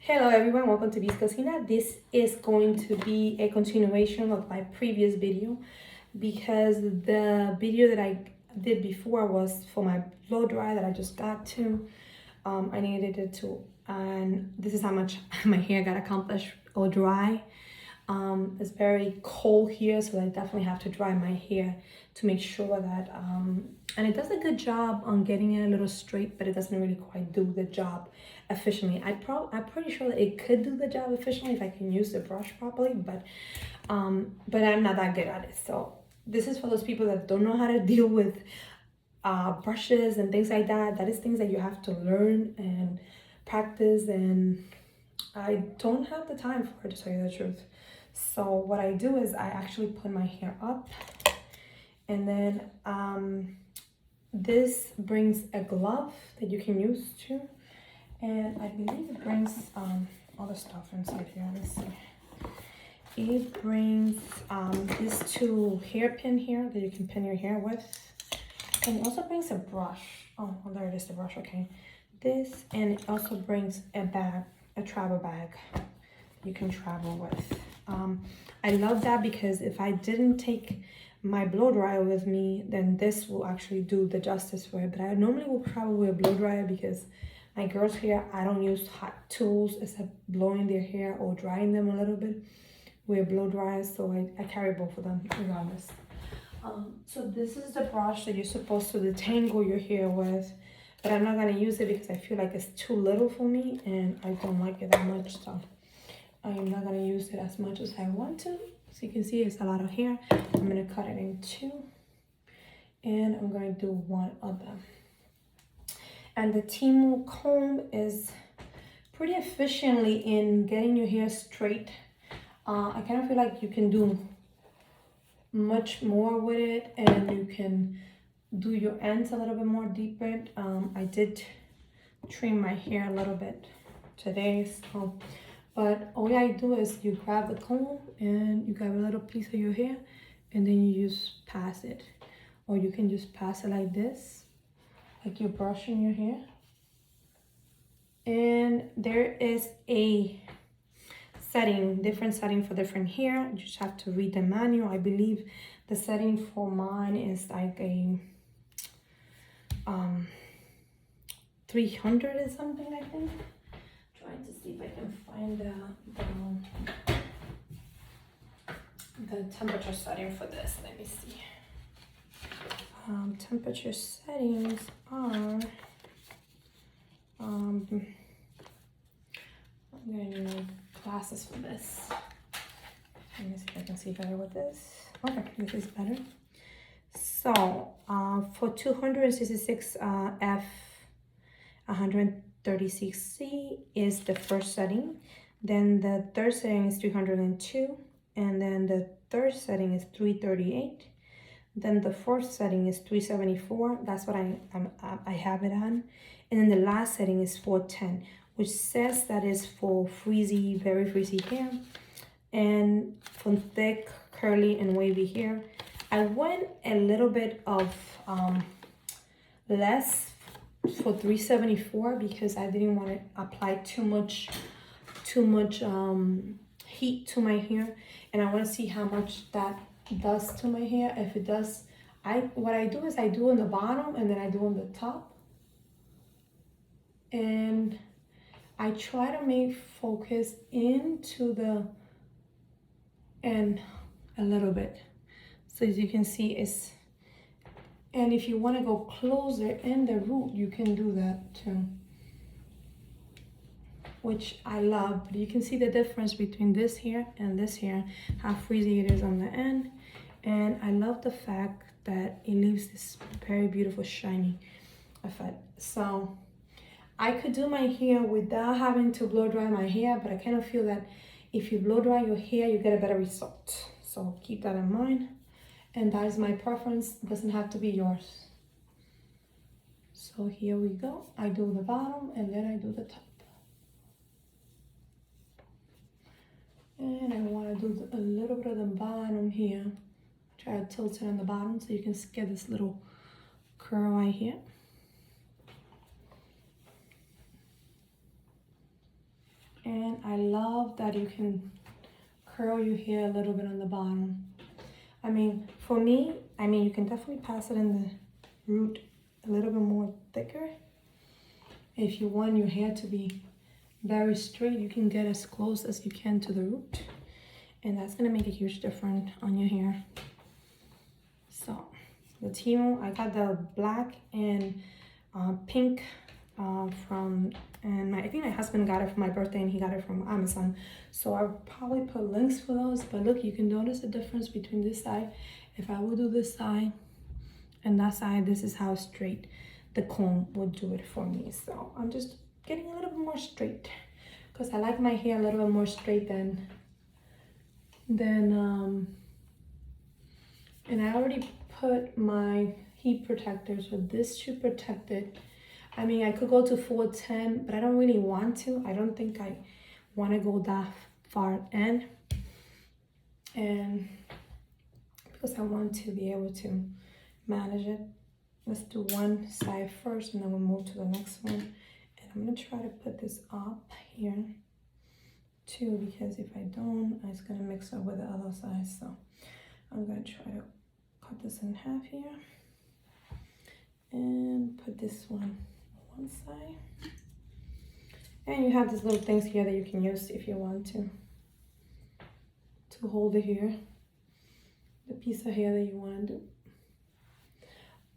Hello everyone, welcome to V's Cocina. This is going to be a continuation of my previous video because the video that I did before was for my blow dry that I just got to. I needed it to, and this is how much my hair got accomplished or dry. It's very cold here, so I definitely have to dry my hair to make sure that, and it does a good job on getting it a little straight, but it doesn't really quite do the job efficiently. I'm pretty sure that it could do the job efficiently if I can use the brush properly, but I'm not that good at it. So this is for those people that don't know how to deal with brushes and things like that. That is things that you have to learn and practice, and I don't have the time for it, to tell you the truth. So what I do is I actually put my hair up, and then this brings a glove that you can use too, and I believe it brings other stuff inside here. Let's see. It brings these two hairpin here that you can pin your hair with, and it also brings a brush. Oh, well, there it is, the brush. Okay, this, and it also brings a bag, a travel bag you can travel with. I love that because if I didn't take my blow dryer with me, then this will actually do the justice for it. But I normally will travel with a blow dryer because my girls' hair, I don't use hot tools except blowing their hair or drying them a little bit with a blow dryer. So I carry both of them regardless. So this is the brush that you're supposed to detangle your hair with, but I'm not gonna use it because I feel like it's too little for me and I don't like it that much. So I'm not gonna use it as much as I want to. So you can see it's a lot of hair. I'm gonna cut it in two, and I'm gonna do one of them. And the TYMO comb is pretty efficiently in getting your hair straight. I kind of feel like you can do much more with it, and you can do your ends a little bit more deeper. I did trim my hair a little bit today, so. But all I do is you grab the comb and you grab a little piece of your hair, and then you just pass it. Or you can just pass it like this, like you're brushing your hair. And there is a different setting for different hair. You just have to read the manual. I believe the setting for mine is like a 300 or something, I think. Trying to see if I can find the temperature setting for this. Let me see. Temperature settings are I'm gonna need my glasses for this. Let me see if I can see better with this. Okay, this is better. So for 266 F 136C is the first setting. Then the third setting is 302, and then the third setting is 338. Then the fourth setting is 374. That's what I have it on. And then the last setting is 410, which says that is for frizzy, very frizzy hair, and for thick, curly, and wavy hair. I went a little bit of less for 374 because I didn't want to apply too much heat to my hair, and I want to see how much that does to my hair. If it does, what I do is I do on the bottom and then I do on the top, and I try to make focus into the end a little bit, so as you can see it's. And if you want to go closer in the root, you can do that too, which I love. But you can see the difference between this hair and this hair, how frizzy it is on the end. And I love the fact that it leaves this very beautiful shiny effect. So I could do my hair without having to blow dry my hair, but I kind of feel that if you blow dry your hair, you get a better result. So keep that in mind. And that is my preference. It doesn't have to be yours. So here we go. I do the bottom and then I do the top. And I want to do a little bit of the bottom here. Try to tilt it on the bottom so you can get this little curl right here. love that you can curl your hair a little bit on the bottom. I mean, for me, I mean, you can definitely pass it in the root a little bit more thicker. If you want your hair to be very straight, you can get as close as you can to the root, and that's gonna make a huge difference on your hair. So the TYMO, I got the black and pink from, and I think my husband got it for my birthday, and he got it from Amazon. So I'll probably put links for those. But look, you can notice the difference between this side. If I would do this side and that side, this is how straight the comb would do it for me. So I'm just getting a little bit more straight because I like my hair a little bit more straight than and I already put my heat protector, so this should protect it. I mean, I could go to 410, but I don't really want to. I don't think I want to go that far in, and because I want to be able to manage it. Let's do one side first, and then we'll move to the next one. And I'm gonna try to put this up here too, because if I don't, it's gonna mix up with the other side. So I'm gonna try to cut this in half here and put this one on one side. And you have these little things here that you can use if you want to hold it here, the piece of hair that you want to do.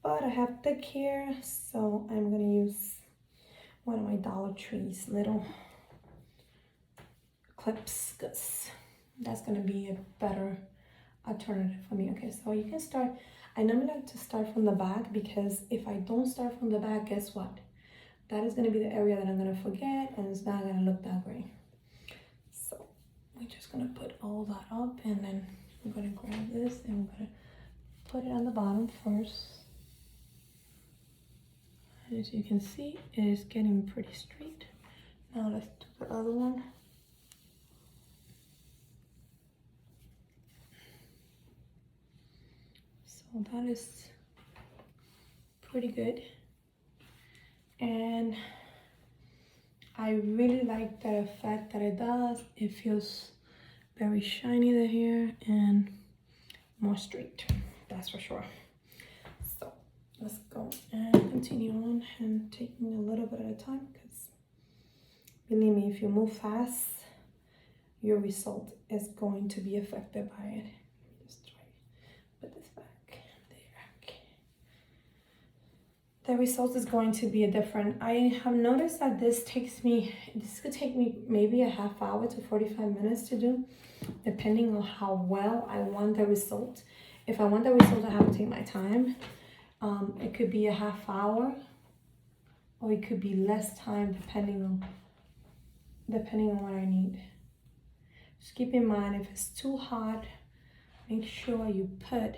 But I have thick hair, so I'm gonna use one of my Dollar Tree's little clips, because that's gonna be a better alternative for me. Okay, so you can start. I normally like to start from the back, because if I don't start from the back, guess what? That is gonna be the area that I'm gonna forget, and it's not gonna look that great. So we're just gonna put all that up, and then we're gonna grab this and we're gonna put it on the bottom first. As you can see, it is getting pretty straight. Now let's do the other one. So that is pretty good. And I really like the effect that it does. It feels very shiny, the hair, and more straight, that's for sure. So let's go and continue on and taking a little bit at a time, because believe me, if you move fast, your result is going to be affected by it. Just try to put this back there. The result is going to be different. I have noticed that this could take me maybe a half hour to 45 minutes to do, depending on how well I want the result. If I want the result, I have to take my time. It could be a half hour, or it could be less time, depending on what I need. Just keep in mind, if it's too hot, make sure you put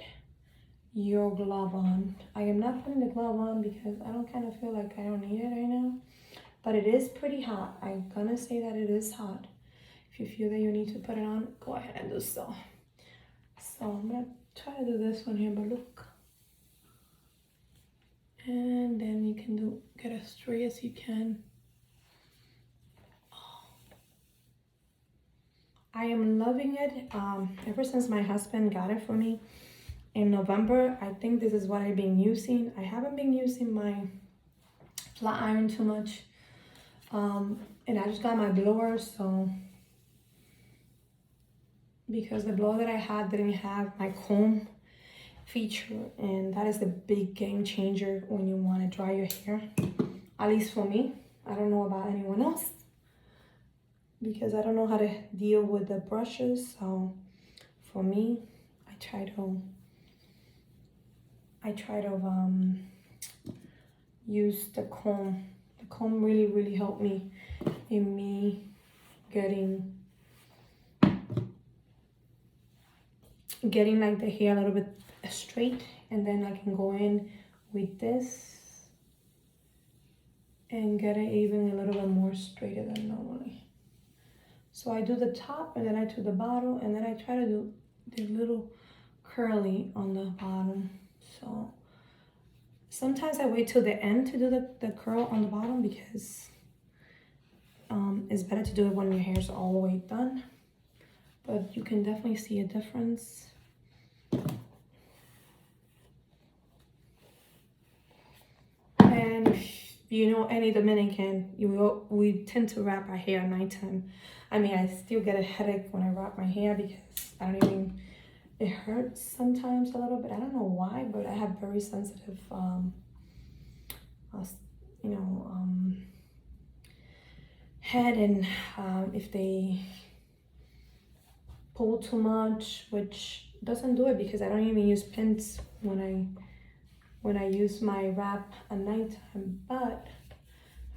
your glove on. I am not putting the glove on because I don't kind of feel like I don't need it right now, but it is pretty hot. I'm gonna say that it is hot. If you feel that you need to put it on, go ahead and do so. So I'm gonna try to do this one here, but look. And then you can get as straight as you can. I am loving it. Ever since my husband got it for me in November, I think this is what I've been using. I haven't been using my flat iron too much. And I just got my blower, so because the blower that I had didn't have my comb feature, and that is a big game changer when you want to dry your hair, at least for me. I don't know about anyone else, because I don't know how to deal with the brushes. So for me, I try to use the comb. The comb really helped me in me getting like the hair a little bit straight, and then I can go in with this and get it even a little bit more straighter than normally. So I do the top, and then I do the bottom, and then I try to do the little curly on the bottom. So sometimes I wait till the end to do the curl on the bottom, because it's better to do it when your hair is all the way done, but you can definitely see a difference. And if you know any Dominican, we tend to wrap our hair at nighttime. I mean, I still get a headache when I wrap my hair because I don't even, it hurts sometimes a little bit. I don't know why, but I have very sensitive, head, and if they pull too much, which doesn't do it because I don't even use pins when I use my wrap at nighttime, but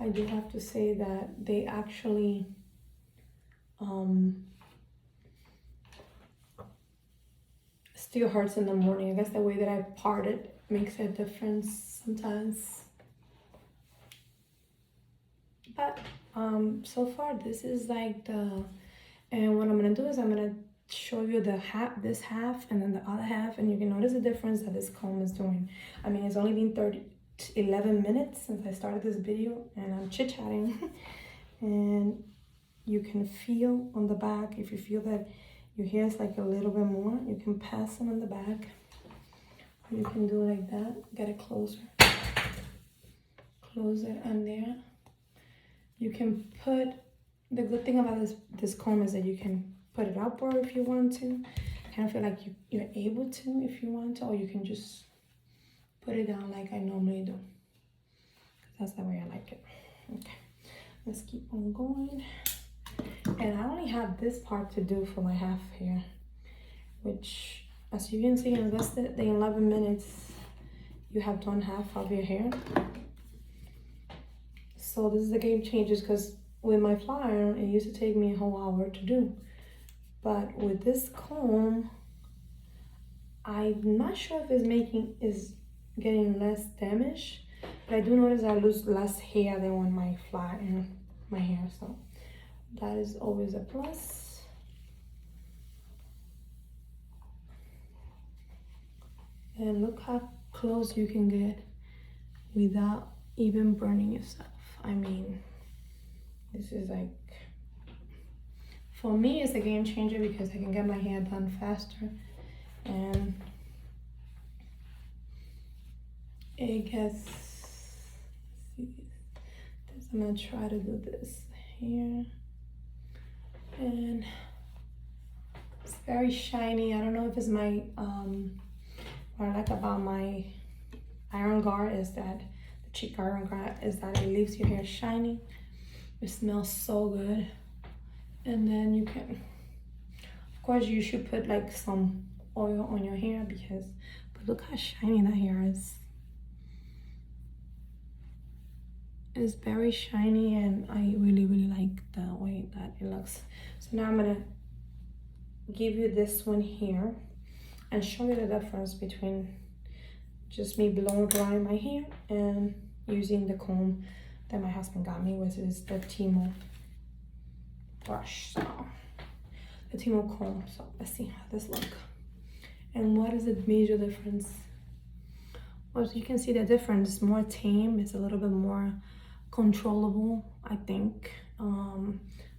I do have to say that they actually still hurts in the morning. I guess the way that I part it makes a difference sometimes. But so far this is like the, and what I'm gonna do is I'm gonna show you the half, this half, and then the other half, and you can notice the difference that this comb is doing. I mean, it's only been 11 minutes since I started this video, and I'm chit-chatting. And you can feel on the back, if you feel that your hair is like a little bit more, you can pass them on the back. Or you can do like that, get it closer. Close it on there. You can put, the good thing about this comb is that you can put it upward if you want to. I kind of feel like you're able to if you want to, or you can just put it down like I normally do. That's the way I like it. Okay, let's keep on going. And I only have this part to do for my half here, which, as you can see, in less than 11 minutes, you have done half of your hair. So this is the game changers, because with my flat iron, it used to take me a whole hour to do. But with this comb, I'm not sure if it's getting less damage, but I do notice I lose less hair than when my flat iron my hair, so that is always a plus. And look how close you can get without even burning yourself. I mean, this is like, for me, it's a game changer because I can get my hair done faster, and it gets, let's see this, I'm gonna try to do this here, and it's very shiny. I don't know if it's my, what I like about my iron guard is that, the cheek iron guard, is that it leaves your hair shiny. It smells so good. And then you can, of course, you should put like some oil on your hair because, but look how shiny that hair is. It's very shiny, and I really, really like the way that it looks. So now I'm gonna give you this one here and show you the difference between just me blow drying my hair and using the comb that my husband got me, which is the TYMO brush, so the TYMO comb. So let's see how this look and what is the major difference. Well, as you can see, the difference is more tame. It's a little bit more controllable, I think.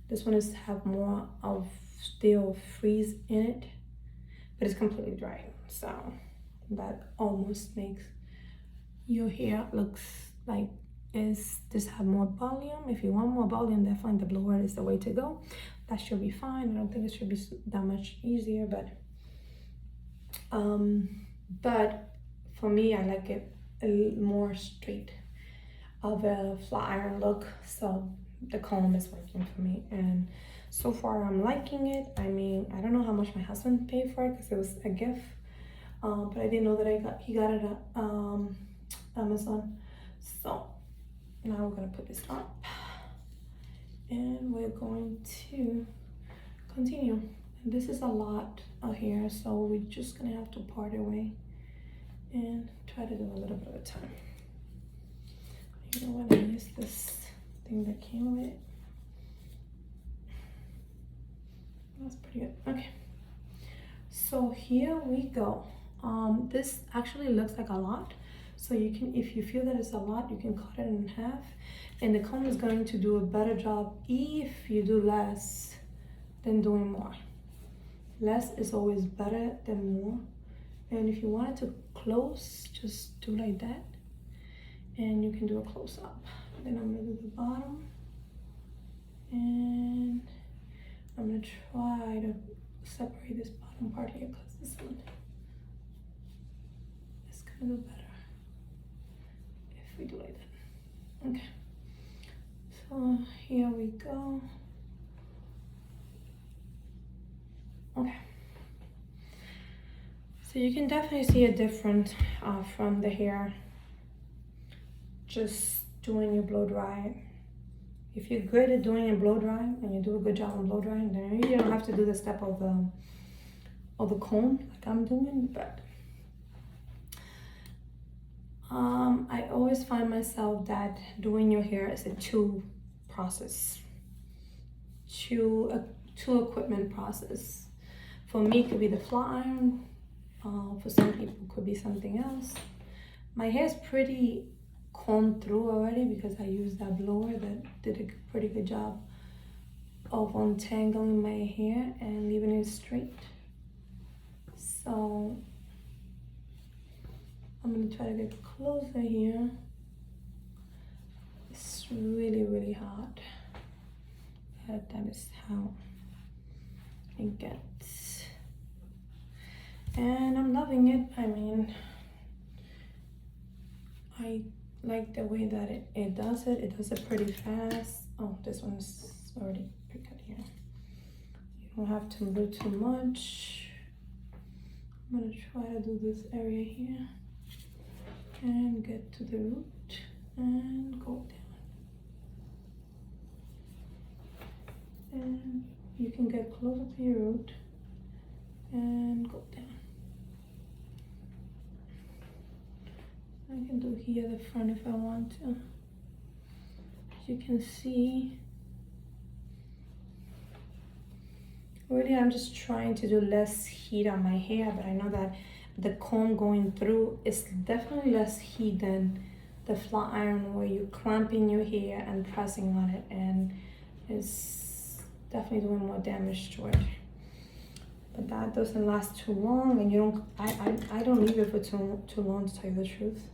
This one is have more of still freeze in it, but it's completely dry, so that almost makes your hair looks like this have more volume. If you want more volume, definitely the blower is the way to go. That should be fine. I don't think it should be that much easier, but for me, I like it a more straight of a flat iron look, so the comb is working for me, and so far I'm liking it. I mean, I don't know how much my husband paid for it because it was a gift, but I didn't know that he got it at Amazon. So now we're gonna put this up and we're going to continue. And this is a lot of hair, so we're just gonna have to part away and try to do a little bit at a time. You know what, I use this thing that came with it. That's pretty good. Okay, so here we go. This actually looks like a lot, So you can, if you feel that it's a lot, you can cut it in half, and the comb is going to do a better job if you do less than doing more. Less is always better than more. And if you want it to close, just do like that, and you can do a close up. Then I'm gonna do the bottom, and I'm gonna try to separate this bottom part here because this one is gonna do better if we do like that. Okay, so here we go. Okay, so you can definitely see a difference from the hair just doing your blow dry. It If you're good at doing a blow dry and you do a good job on blow drying, then you don't have to do the step of the comb like I'm doing. But I always find myself that doing your hair is a two equipment process. For me, it could be the flat iron. For some people, it could be something else. My hair is pretty combed through already because I used that blower that did a pretty good job of untangling my hair and leaving it straight. So I'm gonna try to get closer here. It's really, really hot. But that is how it gets. And I'm loving it. I mean, I like the way that it does it. It does it pretty fast. Oh, this one's already pre-cut here. You don't have to do too much. I'm gonna try to do this area here and get to the root and go down. And you can get closer to your root and go down. I can do here the front if I want to. As you can see, really I'm just trying to do less heat on my hair, but I know that the comb going through is definitely less heat than the flat iron where you're clamping your hair and pressing on it, and it's definitely doing more damage to it. But that doesn't last too long, and you don't. I don't leave it for too long, to tell you the truth.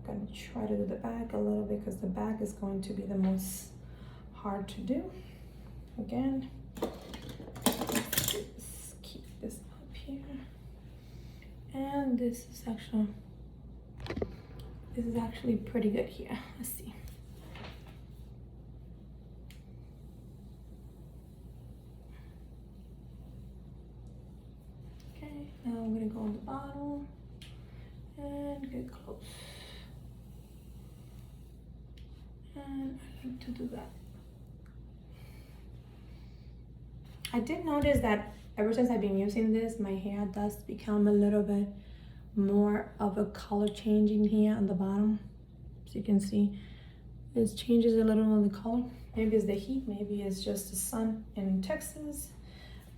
I'm gonna try to do the back a little bit because the back is going to be the most hard to do. Again, let's keep this up here, and this is actually pretty good here. Let's see. Okay, now I'm gonna go on the bottom and get close. And I like to do that. I did notice that ever since I've been using this, my hair does become a little bit more of a color changing here on the bottom. As you can see, it changes a little on the color. Maybe it's the heat, maybe it's just the sun in Texas.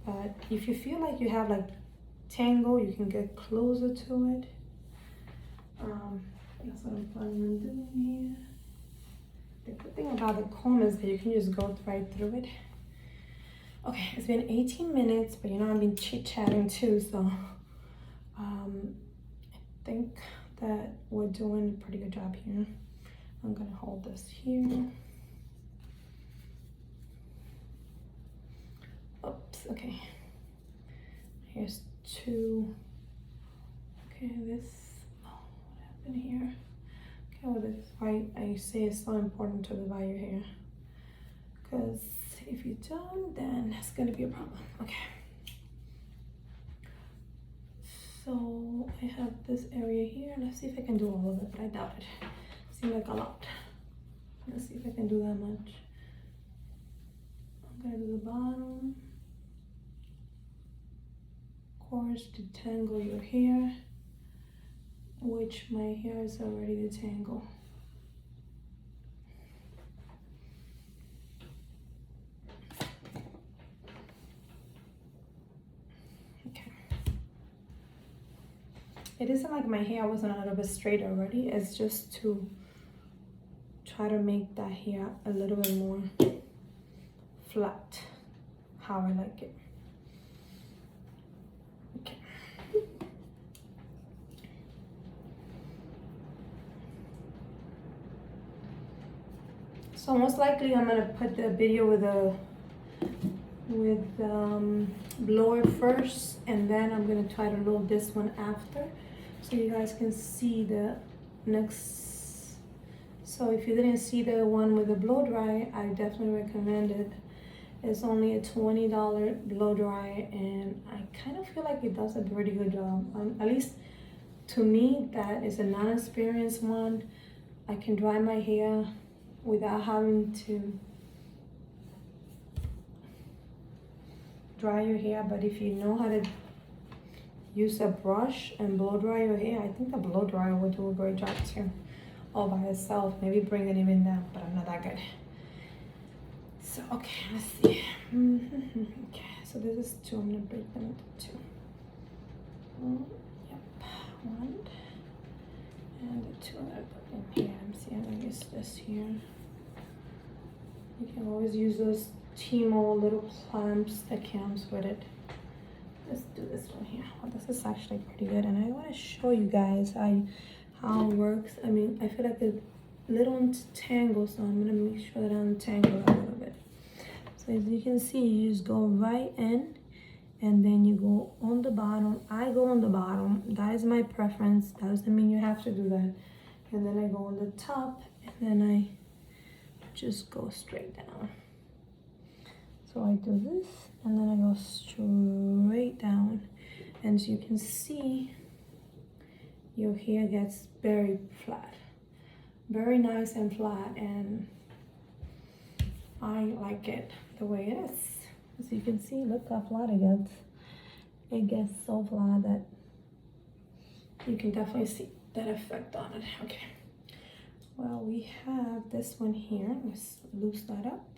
But if you feel like you have like tangle, you can get closer to it. That's what I'm planning on doing here. The good thing about the comb is that you can just go right through it. Okay, it's been 18 minutes, but you know I've been chit-chatting too, so I think that we're doing a pretty good job here. I'm gonna hold this here. Oops, okay. Here's two. Okay, this, oh, what happened here? Okay, well, this is why I say it's so important to divide your hair. Because if you don't, then it's gonna be a problem. Okay. So I have this area here. Let's see if I can do all of it, but I doubt it. Seems like a lot. Let's see if I can do that much. I'm gonna do the bottom. Of course, detangle your hair, which my hair is already detangled. It isn't like my hair wasn't a little bit straight already. It's just to try to make that hair a little bit more flat, how I like it. Okay. So most likely I'm gonna put the video with the blower first, and then I'm gonna try to load this one after, so you guys can see the next. So if you didn't see the one with the blow dry, I definitely recommend it. It's only a $20 blow dry, and I kind of feel like it does a pretty good job. At least to me, that is a non-experienced one. I can dry my hair without having to dry your hair. But if you know how to use a brush and blow dry your hair, I think the blow dryer will do a great job too, all by itself. Maybe bring it even down, but I'm not that good. So okay, let's see. Okay, so this is 2. I'm gonna break them into 2. Yep, 1 and the 2 I'm gonna put in here. I'm gonna use this here. You can always use those TYMO little clamps that comes with it. Let's do this one here. Well, this is actually pretty good, and I want to show you guys how it works. I mean, I feel like a little untangled, so I'm gonna make sure that I untangle it a little bit. So as you can see, you just go right in, and then you go on the bottom. I go on the bottom. That is my preference. That doesn't mean you have to do that. And then I go on the top, and then I just go straight down. So I do this, and then I go straight down. And as you can see, your hair gets very flat, very nice and flat, and I like it the way it is. As you can see, look how flat it gets. It gets so flat that you can definitely see that effect on it. Okay, well, we have this one here. Let's loose that up,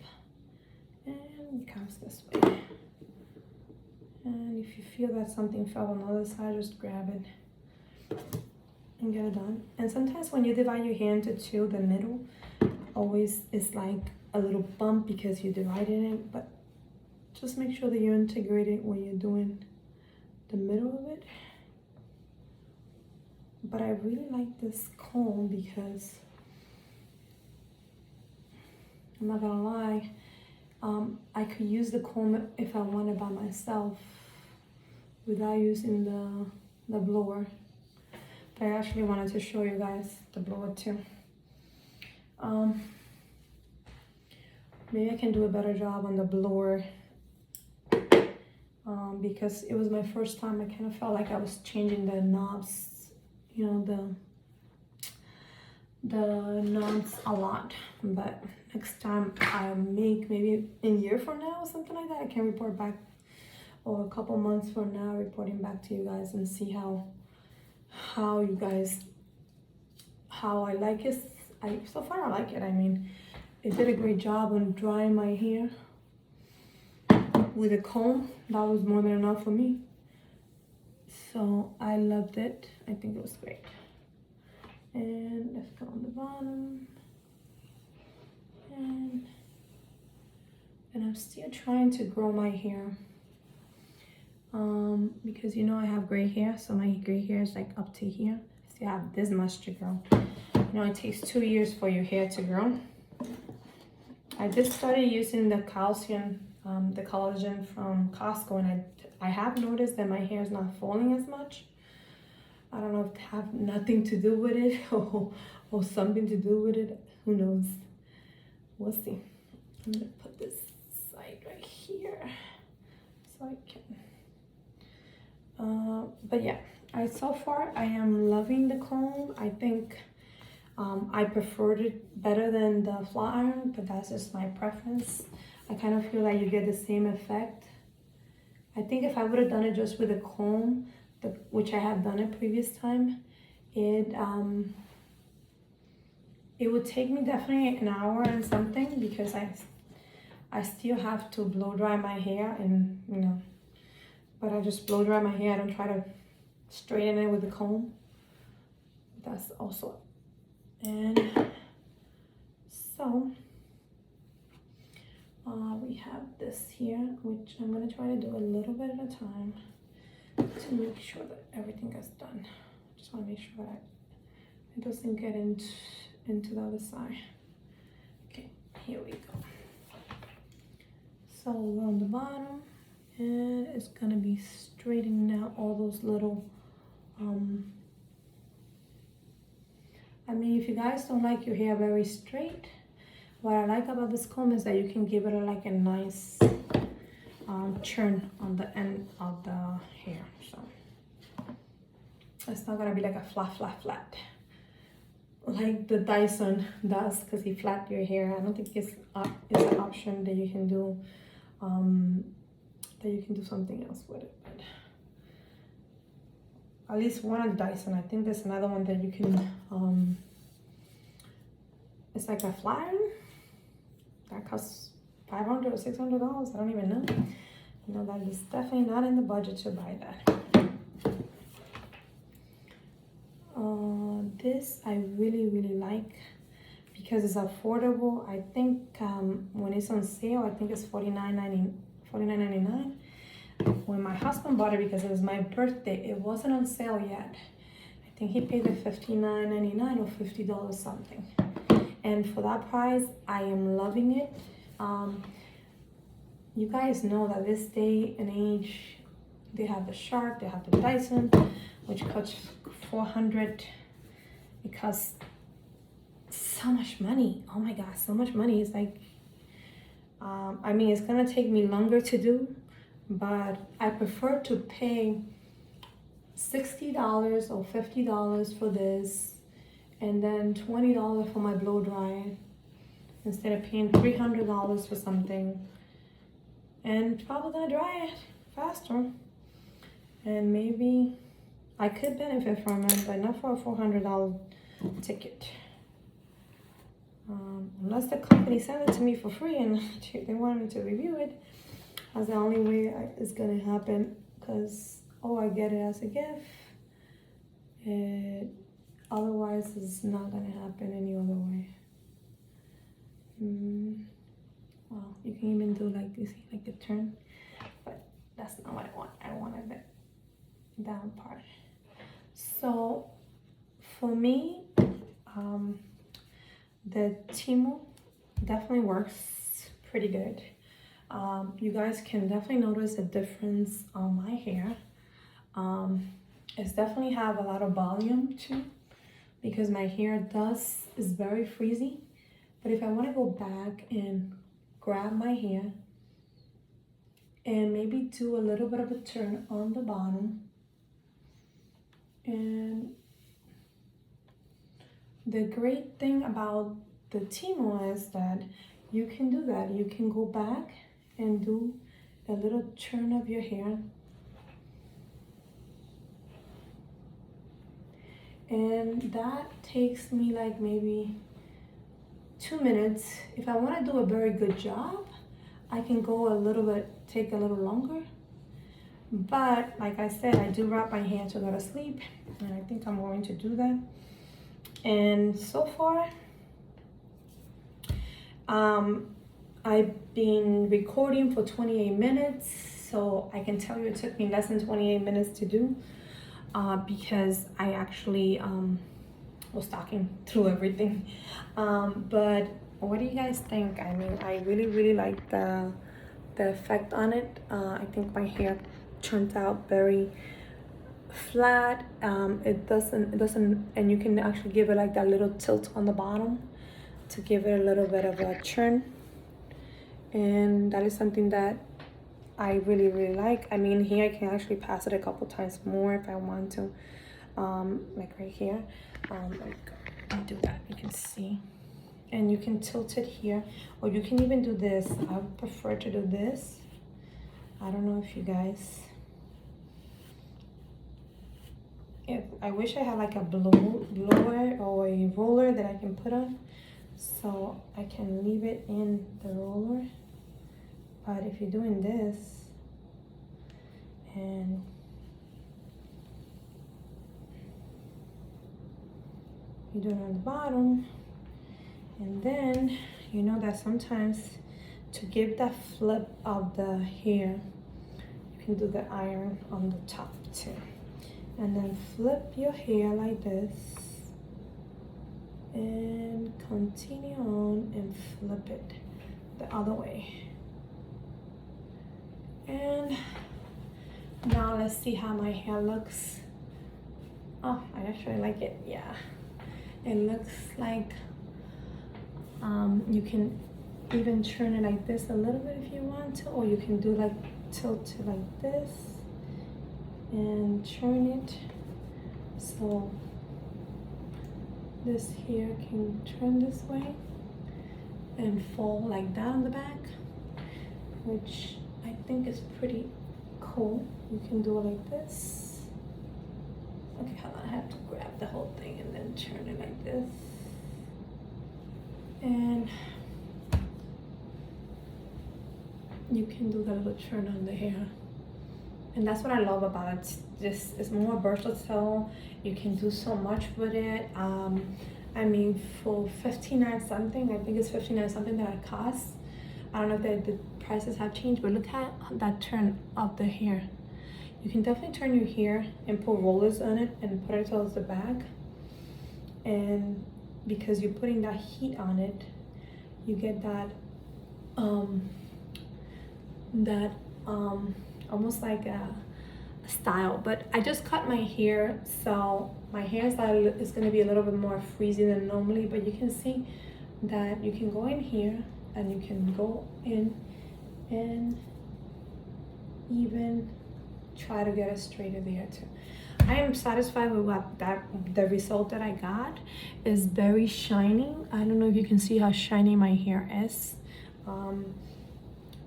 and it comes this way. And if you feel that something fell on the other side, just grab it and get it done. And sometimes when you divide your hair into 2, the middle always is like a little bump because you divided it, but just make sure that you integrate it when you're doing the middle of it. But I really like this comb because, I'm not gonna lie, I could use the comb if I wanted by myself without using the blower. But I actually wanted to show you guys the blower too. Maybe I can do a better job on the blower because it was my first time. I kind of felt like I was changing the knobs, you know, the knobs a lot. But next time I make, maybe a year from now or something like that, I can report back, or a couple months from now, reporting back to you guys and see how you guys, how I like it. So far I like it. I mean, it did a great job on drying my hair with a comb. That was more than enough for me. So I loved it. I think it was great. And let's go on the bottom. And I'm still trying to grow my hair. Because you know I have gray hair, so my gray hair is like up to here. I still have this much to grow. You know, it takes 2 years for your hair to grow. I just started using the calcium, the collagen from Costco, and I have noticed that my hair is not falling as much. I don't know if it have nothing to do with it or something to do with it. Who knows? We'll see. I'm gonna put this side right here so I can. But yeah, so far I am loving the comb. I think I preferred it better than the flat iron, but that's just my preference. I kind of feel like you get the same effect. I think if I would have done it just with a comb, which I have done it previous time, it would take me definitely an hour and something, because I still have to blow dry my hair, and you know, but I just blow dry my hair. I don't try to straighten it with the comb. That's also, and so we have this here, which I'm gonna try to do a little bit at a time to make sure that everything gets done. Just want to make sure that it doesn't get into the other side. Okay, here we go. So we're on the bottom, and it's gonna be straightening out all those little I mean, if you guys don't like your hair very straight, what I like about this comb is that you can give it like a nice churn on the end of the hair. So it's not gonna be like a flat like the Dyson does, because he flat your hair. I don't think it's an option that you can do something else with it. But at least one of the Dyson. I think there's another one that you can it's like a flat iron that costs $500 or $600. I don't even know. You know, that is definitely not in the budget to buy that. This I really like because it's affordable. I think when it's on sale, I think it's $49.99. When my husband bought it, because it was my birthday, it wasn't on sale yet. I think he paid the $59.99 or $50 something. And for that price, I am loving it. You guys know that this day and age, they have the Shark, they have the Dyson, which costs $400. It costs so much money. Oh my God, so much money. It's like, I mean, it's gonna take me longer to do, but I prefer to pay $60 or $50 for this, and then $20 for my blow dryer, instead of paying $300 for something, and probably gonna dry it faster. And maybe I could benefit from it, but not for a $400 ticket. Unless the company sent it to me for free and they want me to review it. That's the only way it's gonna happen, because I get it as a gift. Otherwise, it's not gonna happen any other way. Well, you can even do like, you see, like the turn, but that's not what I want. I wanted the down part. So for me, the TYMO definitely works pretty good. You guys can definitely notice a difference on my hair. It's definitely have a lot of volume too, because my hair is very frizzy. But if I want to go back and grab my hair and maybe do a little bit of a turn on the bottom, and the great thing about the TYMO is that you can do that. You can go back and do a little turn of your hair, and that takes me like maybe 2 minutes. If I want to do a very good job, I can go take a little longer. But like I said, I do wrap my hair to go to sleep, and I think I'm going to do that. And so far, I've been recording for 28 minutes, so I can tell you it took me less than 28 minutes to do, because I actually was talking through everything. But what do you guys think? I mean, I really like the effect on it. I think my hair turned out very flat. It doesn't, and you can actually give it like that little tilt on the bottom to give it a little bit of a churn, and that is something that I really like. I mean, here I can actually pass it a couple times more if I want to, like right here. Let me do that. You can see, and you can tilt it here, or you can even do this. I would prefer to do this. I don't know if you guys, I wish I had like a blower or a roller that I can put on, so I can leave it in the roller. But if you're doing this, and you do it on the bottom, and then you know that sometimes to give that flip of the hair, you can do the iron on the top too, and then flip your hair like this and continue on and flip it the other way. And now let's see how my hair looks. Oh, I actually like it. Yeah, it looks like you can even turn it like this a little bit if you want to, or you can do like tilt it like this and turn it so this hair can turn this way and fall like that on the back, which I think is pretty cool. You can do it like this. Okay, hold on, I have to grab the whole thing and then turn it like this. And you can do the little turn on the hair. And that's what I love about it. Just, it's more versatile. You can do so much with it. I mean, for $59 something, I think it's $59 something that it costs. I don't know if the prices have changed, but look at that turn of the hair. You can definitely turn your hair and put rollers on it and put it towards the back. And because you're putting that heat on it, you get that almost like a style. But I just cut my hair, so my hairstyle is going to be a little bit more freezing than normally, but you can see that you can go in here and you can go in and even try to get it straighter there too. I am satisfied with the result that I got. Is very shiny. I don't know if you can see how shiny my hair is.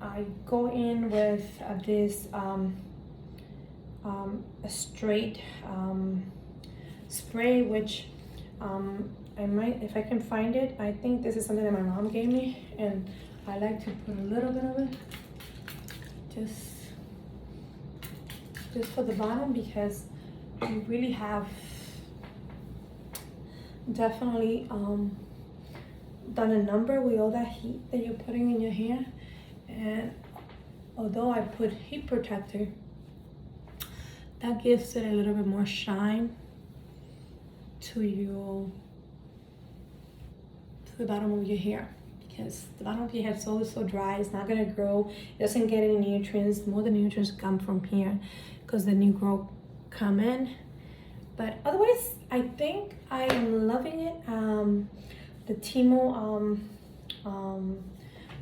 I go in with this a straight spray, which I might, if I can find it, I think this is something that my mom gave me, and I like to put a little bit of it just for the bottom, because you really have definitely done a number with all that heat that you're putting in your hair. And although I put heat protector, that gives it a little bit more shine to the bottom of your hair, because the bottom of your hair is always so dry. It's not gonna grow. It doesn't get any nutrients. More the nutrients come from here because the new growth come in. But otherwise, I think I am loving it. The TYMO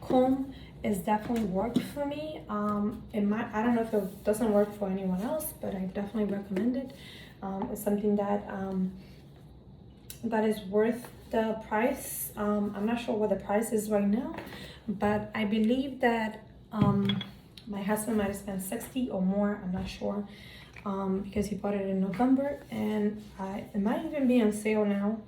comb is definitely worked for me. I don't know if it doesn't work for anyone else, but I definitely recommend it. It's something that that is worth the price. I'm not sure what the price is right now, but I believe that my husband might have spent $60 or more. I'm not sure, because he bought it in November, and it might even be on sale now.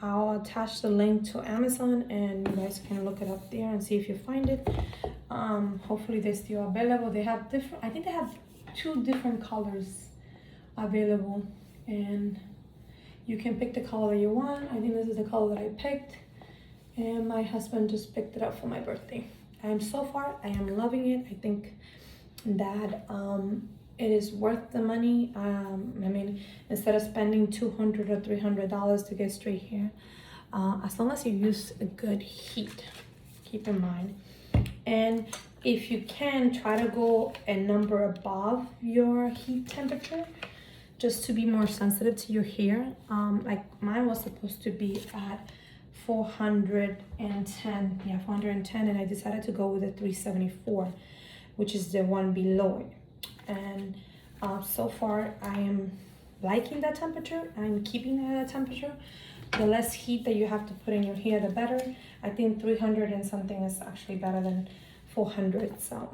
I'll attach the link to Amazon, and you guys can look it up there and see if you find it. Hopefully they're still available. They have different, I think they have 2 different colors available, and you can pick the color that you want. I think this is the color that I picked, and my husband just picked it up for my birthday. So far, I am loving it. I think that it is worth the money. I mean, instead of spending $200 or $300 to get straight hair, as long as you use a good heat, keep in mind. And if you can, try to go a number above your heat temperature, just to be more sensitive to your hair. Like mine was supposed to be at 410, yeah, 410, and I decided to go with a 374, which is the one below it. And so far I am liking that temperature. I'm keeping it at that temperature. The less heat that you have to put in your hair, the better. I think 300 and something is actually better than 400. So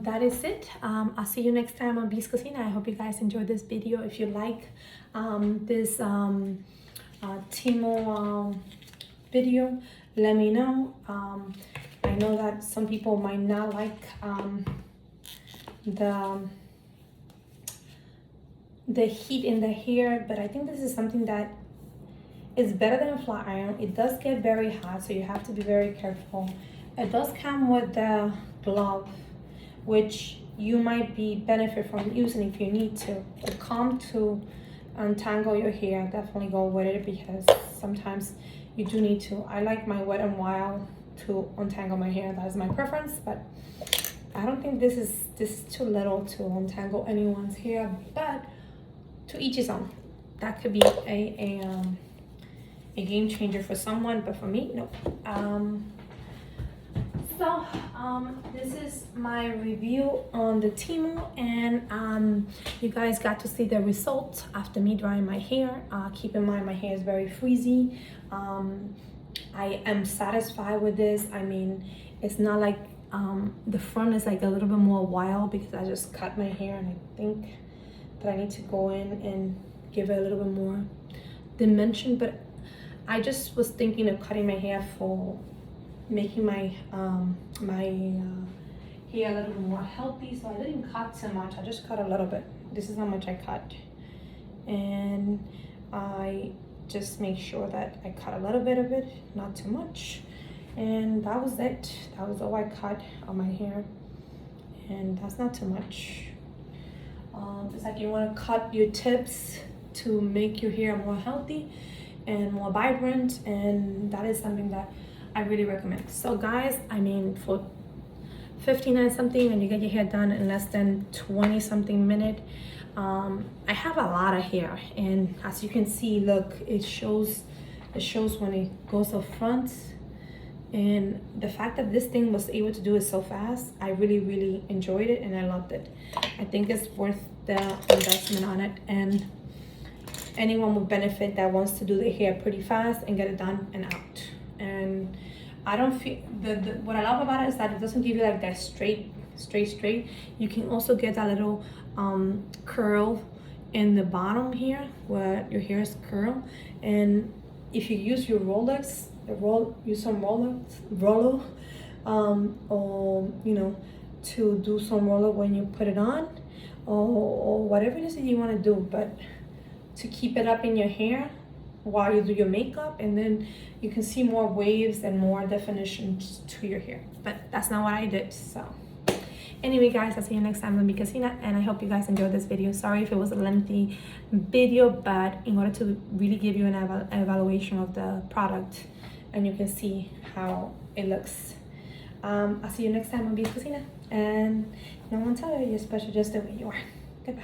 that is it. I'll see you next time on Beast Cocina. I hope you guys enjoyed this video. If you like this TYMO video, let me know. I know that some people might not like the heat in the hair, but I think this is something that is better than a flat iron. It does get very hot, so you have to be very careful. It does come with the glove, which you might be benefit from using if you need to. The comb to untangle your hair, definitely go with it, because sometimes you do need to. I like my Wet n Wild to untangle my hair. That is my preference, but I don't think this is too little to untangle anyone's hair, but to each his own. That could be a game changer for someone, but for me, no. This is my review on the TYMO, and you guys got to see the result after me drying my hair. Keep in mind, my hair is very frizzy. I am satisfied with this. I mean, it's not like the front is like a little bit more wild because I just cut my hair, and I think that I need to go in and give it a little bit more dimension. But I just was thinking of cutting my hair for making my hair a little bit more healthy, so I didn't cut too much. I just cut a little bit. This is how much I cut, and I just make sure that I cut a little bit of it, not too much, and that was it. That was all I cut on my hair, and that's not too much. It's like you want to cut your tips to make your hair more healthy and more vibrant, and that is something that I really recommend. So guys, I mean, for 59 something and you get your hair done in less than 20 something minute, I have a lot of hair, and as you can see, look, it shows when it goes up front, and the fact that this thing was able to do it so fast, I really enjoyed it, and I loved it. I think it's worth the investment on it, and anyone would benefit that wants to do their hair pretty fast and get it done and out. And I don't feel what I love about it is that it doesn't give you like that straight. You can also get that little curl in the bottom here where your hair is curl, and if you use your Rolex, use some Rolo, or you know, to do some roller when you put it on, or whatever it is that you want to do, but to keep it up in your hair while you do your makeup, and then you can see more waves and more definitions to your hair. But that's not what I did. So anyway guys, I'll see you next time on Casina, and I hope you guys enjoyed this video. Sorry if it was a lengthy video, but in order to really give you an evaluation of the product and you can see how it looks. I'll see you next time on Casina, and no one tell you, you're special just the way you are. Goodbye.